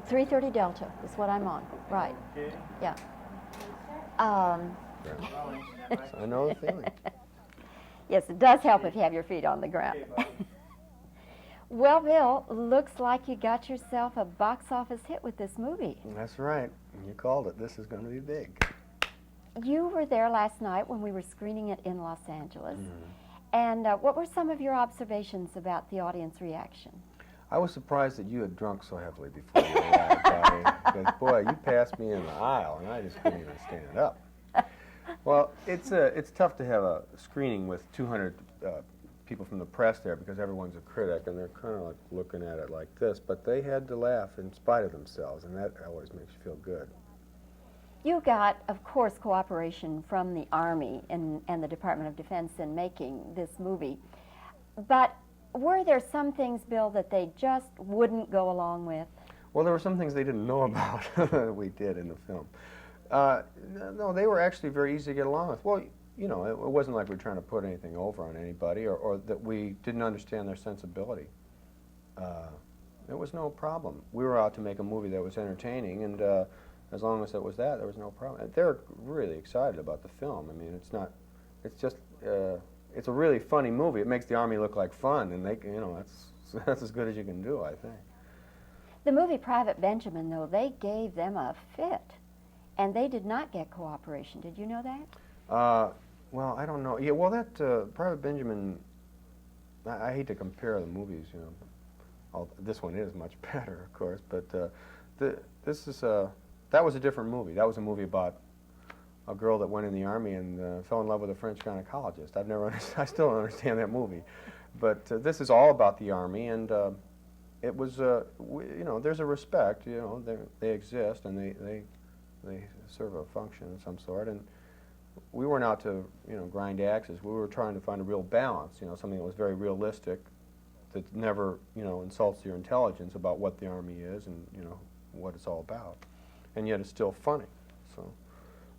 3:30 Delta is what I'm on. Right. Okay. Yeah. I know the feeling. Yes, it does help if you have your feet on the ground. Well, Bill, looks like you got yourself a box office hit with this movie. That's right. You called it. This is going to be big. You were there last night when we were screening it in Los Angeles. And what were some of your observations about the audience reaction? I was surprised that you had drunk so heavily before you arrived, Bobbie, because, boy, you passed me in the aisle, and I just couldn't even stand up. Well, it's tough to have a screening with 200 people from the press there because everyone's a critic, and they're kind of like looking at it like this, but they had to laugh in spite of themselves, and that always makes you feel good. You got, of course, cooperation from the Army and the Department of Defense in making this movie, but were there some things, Bill, that they just wouldn't go along with? Well, there were some things they didn't know about that we did in the film. No, they were actually very easy to get along with. Well, you know, it wasn't like we were trying to put anything over on anybody or that we didn't understand their sensibility. There was no problem. We were out to make a movie that was entertaining, and as long as it was that, there was no problem. They're really excited about the film. I mean, it's a really funny movie. It makes the Army look like fun, and that's as good as you can do, I think. The movie Private Benjamin, though, they gave them a fit, and they did not get cooperation. Did you know that? Well, I don't know. Yeah, well, that Private Benjamin, I hate to compare the movies, you know. This one is much better, of course, but that was a different movie. That was a movie about a girl that went in the Army and fell in love with a French gynecologist. I still don't understand that movie. But this is all about the Army, and it was, you know, there's a respect, you know, they exist, and they serve a function of some sort, and we weren't out to, you know, grind axes. We were trying to find a real balance, you know, something that was very realistic, that never, you know, insults your intelligence about what the Army is and, you know, what it's all about. And yet it's still funny. So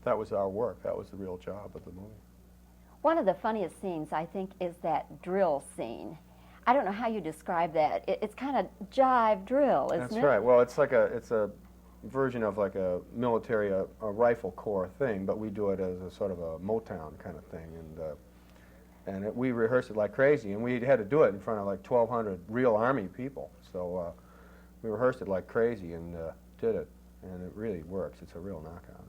that was our work. That was the real job of the movie. One of the funniest scenes, I think, is that drill scene. I don't know how you describe that. It's kind of jive drill, isn't it? That's right. Well, it's a version of like a military, a rifle corps thing, but we do it as a sort of a Motown kind of thing, and we rehearsed it like crazy, and we had to do it in front of like 1,200 real Army people. So we rehearsed it like crazy and did it, and it really works. It's a real knockout.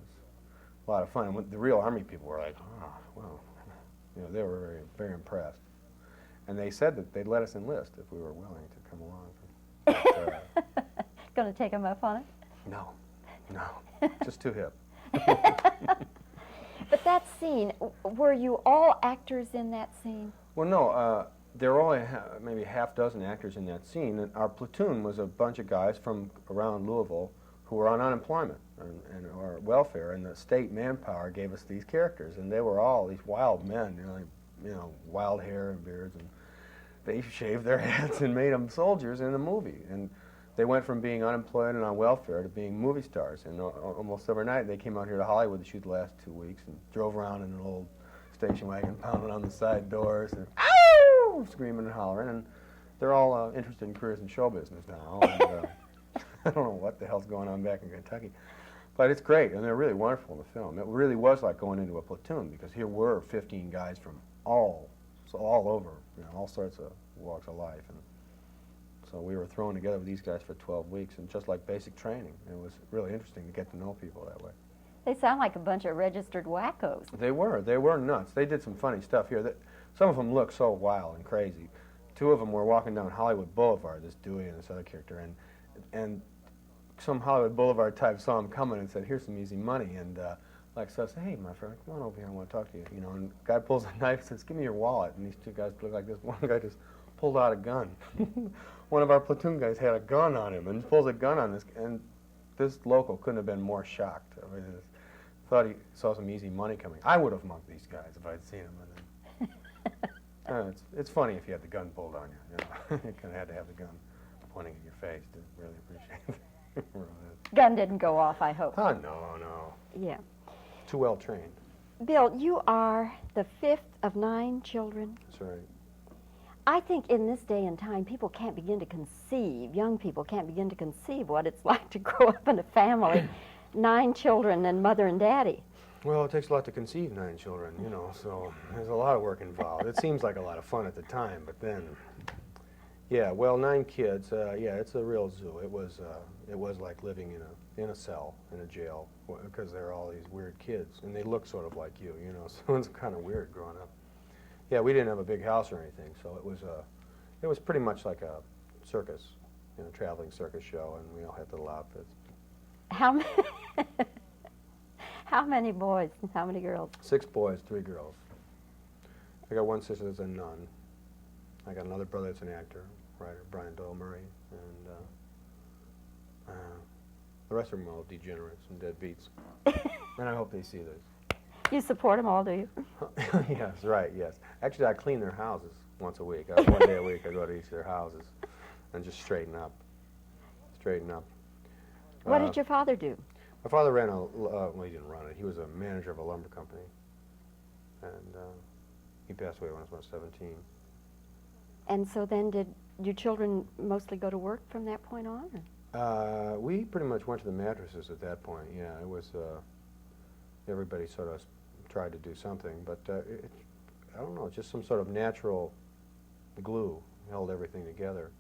It's a lot of fun. And the real Army people were like, oh, well, you know, they were very, very impressed, and they said that they'd let us enlist if we were willing to come along. But, going to take them up on it? No, just too hip. But that scene, were you all actors in that scene? Well, no, there were only maybe half dozen actors in that scene, and our platoon was a bunch of guys from around Louisville who were on unemployment or welfare, and the state manpower gave us these characters, and they were all these wild men, you know, wild hair and beards, and they shaved their heads and made them soldiers in the movie. And they went from being unemployed and on welfare to being movie stars, and almost every night they came out here to Hollywood to shoot the last 2 weeks and drove around in an old station wagon, pounding on the side doors and ow, screaming and hollering, and they're all interested in careers in show business now, and I don't know what the hell's going on back in Kentucky, but it's great, and they're really wonderful in the film. It really was like going into a platoon, because here were 15 guys from all over, you know, all sorts of walks of life, and so we were thrown together with these guys for 12 weeks, and just like basic training. It was really interesting to get to know people that way. They sound like a bunch of registered wackos. They were nuts. They did some funny stuff here. Some of them looked so wild and crazy. Two of them were walking down Hollywood Boulevard, this Dewey and this other character, and some Hollywood Boulevard type saw him coming and said, "Here's some easy money," and like so I said, "Hey, my friend, come on over here, I want to talk to you." You know, and the guy pulls a knife and says, "Give me your wallet," and these two guys look like this. One guy just pulled out a gun. One of our platoon guys had a gun on him and pulls a gun on this, and this local couldn't have been more shocked. I mean, thought he saw some easy money coming. I would have mugged these guys if I'd seen them. It's funny if you had the gun pulled on you. You know? You kind of had to have the gun pointing at your face to really appreciate it. Gun didn't go off, I hope. Oh, no. Yeah. Too well trained. Bill, you are the fifth of 9 children. That's right. I think in this day and time, people can't begin to conceive, young people can't begin to conceive what it's like to grow up in a family, 9 children and mother and daddy. Well, it takes a lot to conceive 9 children, you know, so there's a lot of work involved. It seems like a lot of fun at the time, but then, yeah, well, 9 kids, yeah, it's a real zoo. It was like living in a cell, in a jail, because there are all these weird kids, and they look sort of like you know, so it's kind of weird growing up. Yeah, we didn't have a big house or anything, so it was pretty much like a circus, you know, traveling circus show, and we all had little outfits. How many, how many boys and how many girls? 6 boys, 3 girls. I got one sister that's a nun. I got another brother that's an actor, writer, Brian Doyle Murray, and the rest of them are all degenerates and deadbeats. And I hope they see this. You support them all, do you? Yes, right, yes. Actually, I clean their houses once a week. One day a week I go to each of their houses and just straighten up. What did your father do? My father ran well, he didn't run it. He was a manager of a lumber company. And he passed away when I was about 17. And so then did your children mostly go to work from that point on? We pretty much went to the mattresses at that point, yeah. It was, everybody sort of tried to do something, but I don't know, just some sort of natural glue held everything together.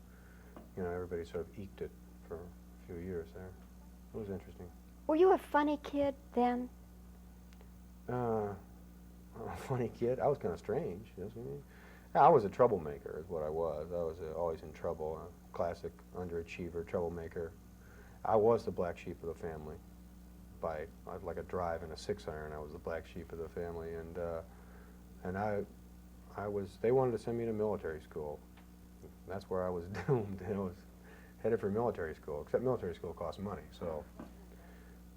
You know, everybody sort of eked it for a few years there. It was interesting. Were you a funny kid then? A funny kid? I was kind of strange, you know what I mean? I was a troublemaker is what I was. I was always in trouble, a classic underachiever, troublemaker. I was the black sheep of the family. By like a drive and a 6-iron, I was the black sheep of the family, and I was. They wanted to send me to military school. That's where I was doomed. I was headed for military school, except military school costs money, so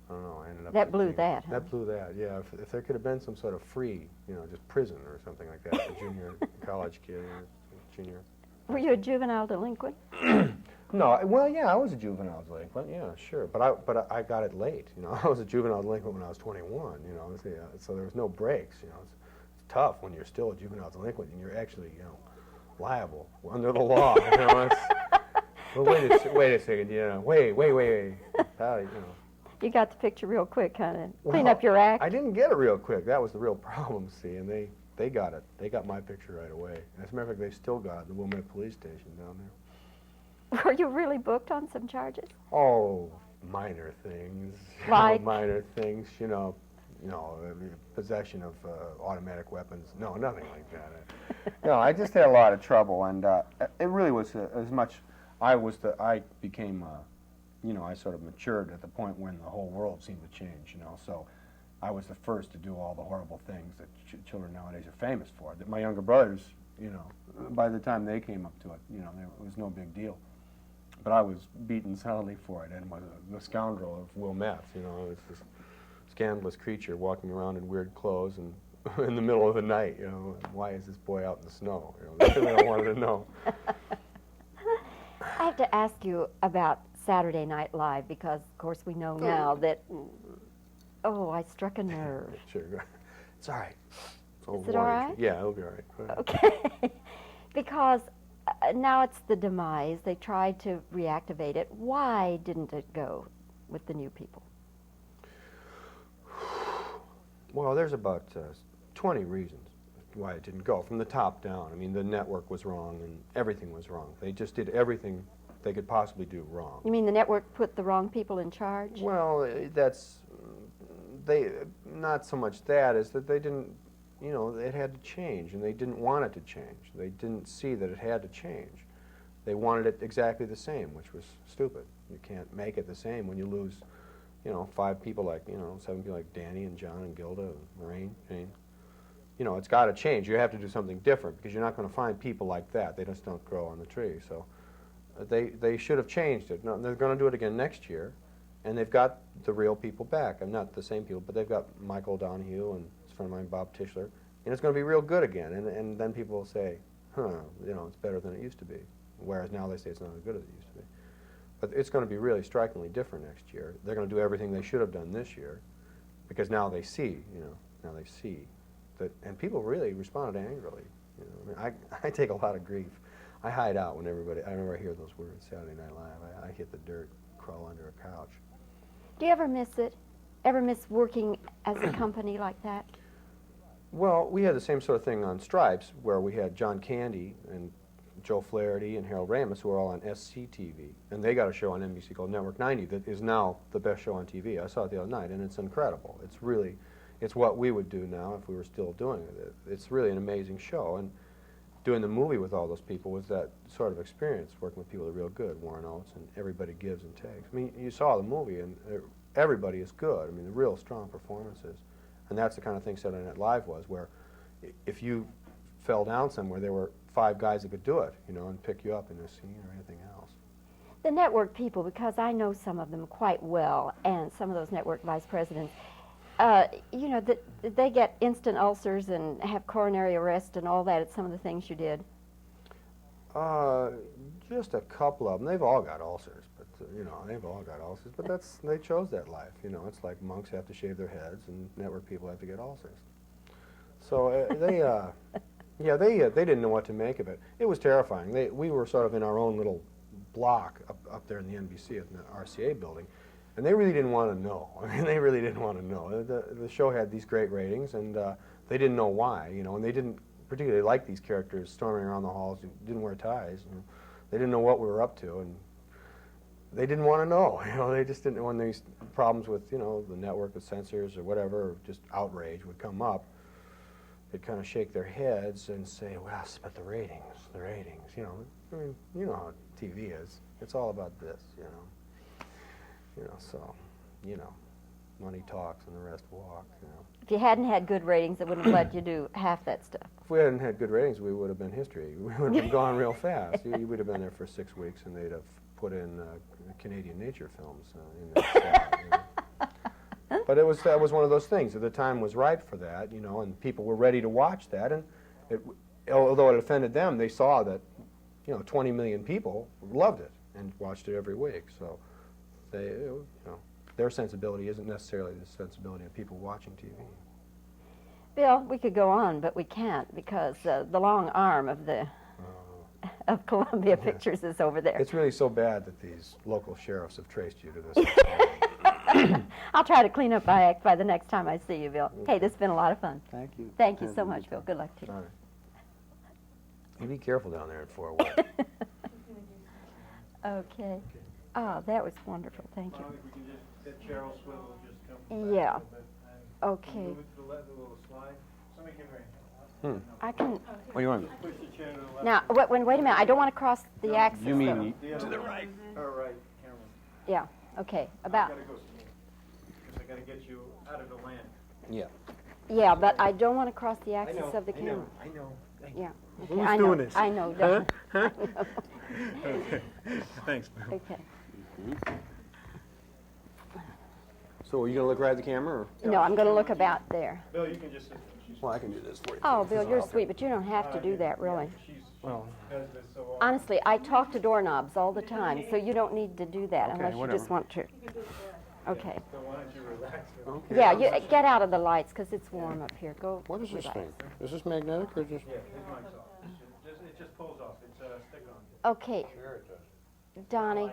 I don't know. I ended up. That blew that. Huh? That blew that. Yeah. If there could have been some sort of free, you know, just prison or something like that for junior college kid, junior. Were you a juvenile delinquent? No, well, yeah, I was a juvenile delinquent, yeah, sure, but I got it late, you know. I was a juvenile delinquent when I was 21, you know, so there was no breaks, you know. It's tough when you're still a juvenile delinquent and you're actually, you know, liable under the law, you know. Well, wait a second, you know, wait, how, you know. You got the picture real quick, kind of clean up your act. I didn't get it real quick. That was the real problem, see, and they got it. They got my picture right away. As a matter of fact, they still got it at the Wilmette Police Station down there. Were you really booked on some charges? Oh, minor things. Like? Minor things, you know, possession of automatic weapons. No, nothing like that. No, I just had a lot of trouble, and it really was as much. I became, you know, I sort of matured at the point when the whole world seemed to change, you know. So I was the first to do all the horrible things that children nowadays are famous for. That my younger brothers, you know, by the time they came up to it, you know, it was no big deal. But I was beaten soundly for it, and was the scoundrel of Wilmette. You know, I was this scandalous creature walking around in weird clothes and in the middle of the night. You know, why is this boy out in the snow? You know, that's what I wanted to know. I have to ask you about Saturday Night Live because, of course, we know now that. Oh, I struck a nerve. Sure, it's all right. Is it all right? Yeah, it'll be all right. Okay, because. Now it's the demise. They tried to reactivate it. Why didn't it go with the new people? Well, there's about 20 reasons why it didn't go, from the top down. I mean, the network was wrong and everything was wrong. They just did everything they could possibly do wrong. You mean the network put the wrong people in charge? Well, not so much that as that they didn't. You know, it had to change, and they didn't want it to change. They didn't see that it had to change. They wanted it exactly the same, which was stupid. You can't make it the same when you lose, you know, 7 people like Danny and John and Gilda and Lorraine, Jane. You know, it's got to change. You have to do something different because you're not going to find people like that. They just don't grow on the tree. So they should have changed it. No, they're going to do it again next year, and they've got the real people back. I'm not the same people, but they've got Michael Donahue and a friend of mine, Bob Tischler, and it's going to be real good again. And then people will say, you know, it's better than it used to be. Whereas now they say it's not as good as it used to be. But it's going to be really strikingly different next year. They're going to do everything they should have done this year because now they see, you know, that, and people really responded angrily. You know, I mean, I take a lot of grief. I hide out whenever I hear those words, Saturday Night Live. I hit the dirt, crawl under a couch. Do you ever miss it? Ever miss working as a company like that? Well, we had the same sort of thing on Stripes, where we had John Candy and Joe Flaherty and Harold Ramis, who were all on SCTV, and they got a show on NBC called Network 90 that is now the best show on TV. I saw it the other night, and it's incredible. It's what we would do now if we were still doing it. It's really an amazing show, and doing the movie with all those people was that sort of experience, working with people that are real good, Warren Oates, and everybody gives and takes. I mean, you saw the movie, and everybody is good. I mean, the real strong performances. And that's the kind of thing Saturday Night Live was, where if you fell down somewhere, there were 5 guys that could do it, you know, and pick you up in a scene or anything else. The network people, because I know some of them quite well, and some of those network vice presidents, you know, they get instant ulcers and have coronary arrest and all that at some of the things you did. Just a couple of them. They've all got ulcers, but they chose that life. You know, it's like monks have to shave their heads, and network people have to get ulcers. So they didn't know what to make of it. It was terrifying. We were sort of in our own little block up there in the NBC at the RCA building, and they really didn't want to know. I mean, they really didn't want to know. The show had these great ratings, and they didn't know why. You know, and they didn't particularly like these characters storming around the halls who didn't wear ties. You know. They didn't know what we were up to, and they didn't want to know. You know, they just didn't. When these problems with, you know, the network with censors or whatever, or just outrage would come up, they'd kind of shake their heads and say, "Well, but the ratings. You know, I mean, you know how TV is. It's all about this. You know, so, you know, money talks and the rest walk. You know." If you hadn't had good ratings, it wouldn't have let you do half that stuff. If we hadn't had good ratings, we would have been history. We would have been gone real fast. You would have been there for 6 weeks, and they'd have put in Canadian nature films in that set, you know. But that was one of those things. The time was ripe for that, you know, and people were ready to watch that. And although it offended them, they saw that, you know, 20 million people loved it and watched it every week. So they, you know, their sensibility isn't necessarily the sensibility of people watching TV. Bill, we could go on, but we can't because the long arm of of Columbia Pictures is over there. It's really so bad that these local sheriffs have traced you to this. I'll try to clean up my act by the next time I see you, Bill. Hey, this has been a lot of fun. Thank you. Thank you so much, Bill. Good luck to you. All right. You be careful down there at Fort Worth. Okay. Oh, that was wonderful. Thank you. Well, if we can just get Cheryl Swivel just come back Yeah. a little bit and Okay. move it to the left, a little slide. Somebody can I can. What do you want? push the chair to the left. Now, wait a minute. I don't want to cross the axis. You mean The to other the way. right? All right, camera. Yeah. Okay. I About. gotta go slow, because I gotta get you out of the land. Yeah. Yeah, but I don't want to cross the axis of the camera. I know. Yeah. Okay, Who's I know, doing this? I know. Huh? I know. Okay, thanks, Bill. Okay. So are you going to look right at the camera? Or? No, I'm going to look about there. Bill, you can just sit. Well, I can do this for you. Oh, Bill, you're sweet, but you don't have to do that, really. She Well, does this so often. Honestly, I talk to doorknobs all the time, so you don't need to do that unless you whatever. just want to. Okay. So why don't you relax? Bill? okay. Yeah, you get out of the lights because it's warm up here. Go. What is this relax. thing? Is this magnetic or just? Yeah, his mic's off. It just pulls off. It's a stick-on. Okay, Sure it does. Donnie.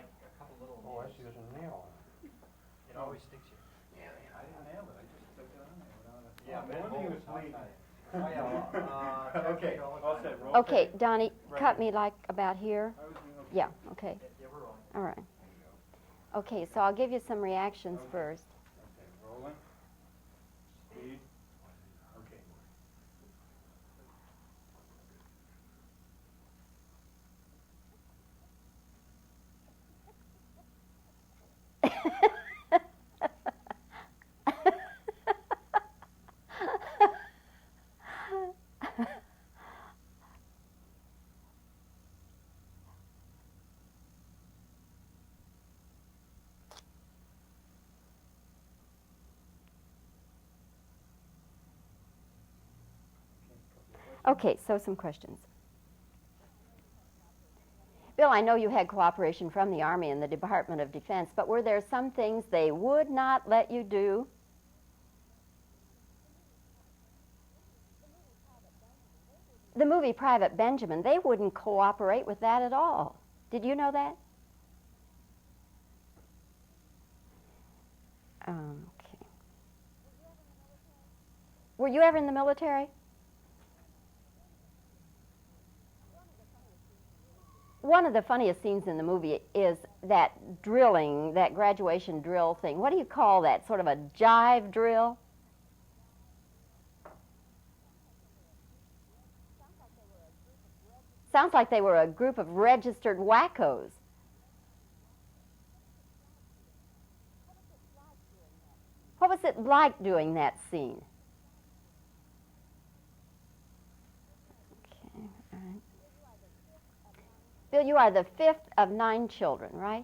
Oh, I see. There's a nail on it. It always sticks you. Yeah, I didn't nail it. I just stuck it on there. Yeah, one thing was bleeding. Okay, all set. Roll Okay, tape. Donnie, cut me like about here. I was doing okay. Yeah. Okay. Yeah, we're rolling. All right. Okay, so I'll give you some reactions first. Okay, rolling. Speed. Okay. Okay, so some questions. Bill, I know you had cooperation from the Army and the Department of Defense, but were there some things they would not let you do? the movie Private Benjamin, they wouldn't cooperate with that at all. Did you know that? Okay. Were you ever in the military? One of the funniest scenes in the movie is that drilling, that graduation drill thing. What do you call that? Sort of a jive drill? Sounds like they were a group of registered wackos. What was it like doing that scene? Okay, all right. Bill, you are the fifth of 9 children, right?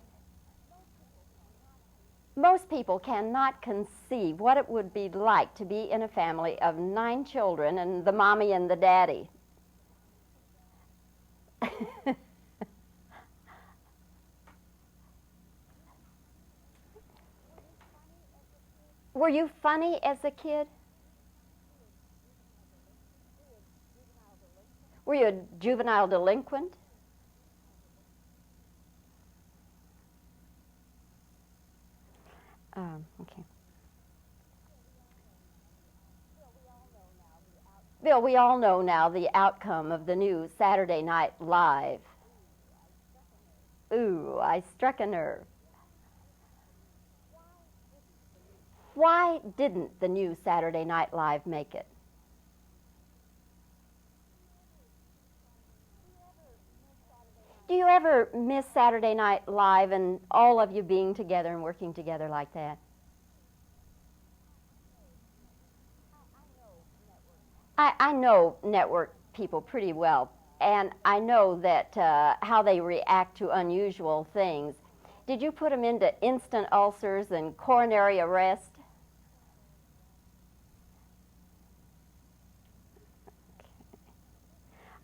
Most people cannot conceive what it would be like to be in a family of 9 children and the mommy and the daddy. Were you funny as a kid? Were you a juvenile delinquent? Okay. Bill, we all know now the outcome of the new Saturday Night Live. Ooh, I struck a nerve. Why didn't the new Saturday Night Live make it? Do you ever miss Saturday Night Live and all of you being together and working together like that? I know network people pretty well, and I know that how they react to unusual things. Did you put them into instant ulcers and coronary arrest? Okay.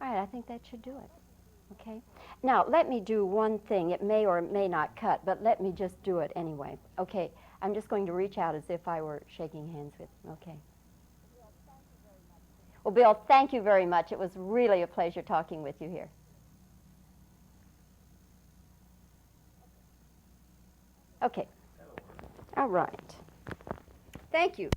All right, I think that should do it. Okay. Now, let me do one thing. It may or may not cut, but let me just do it anyway. Okay. I'm just going to reach out as if I were shaking hands with you. Okay. Well, Bill, thank you very much. It was really a pleasure talking with you here. Okay. All right. Thank you.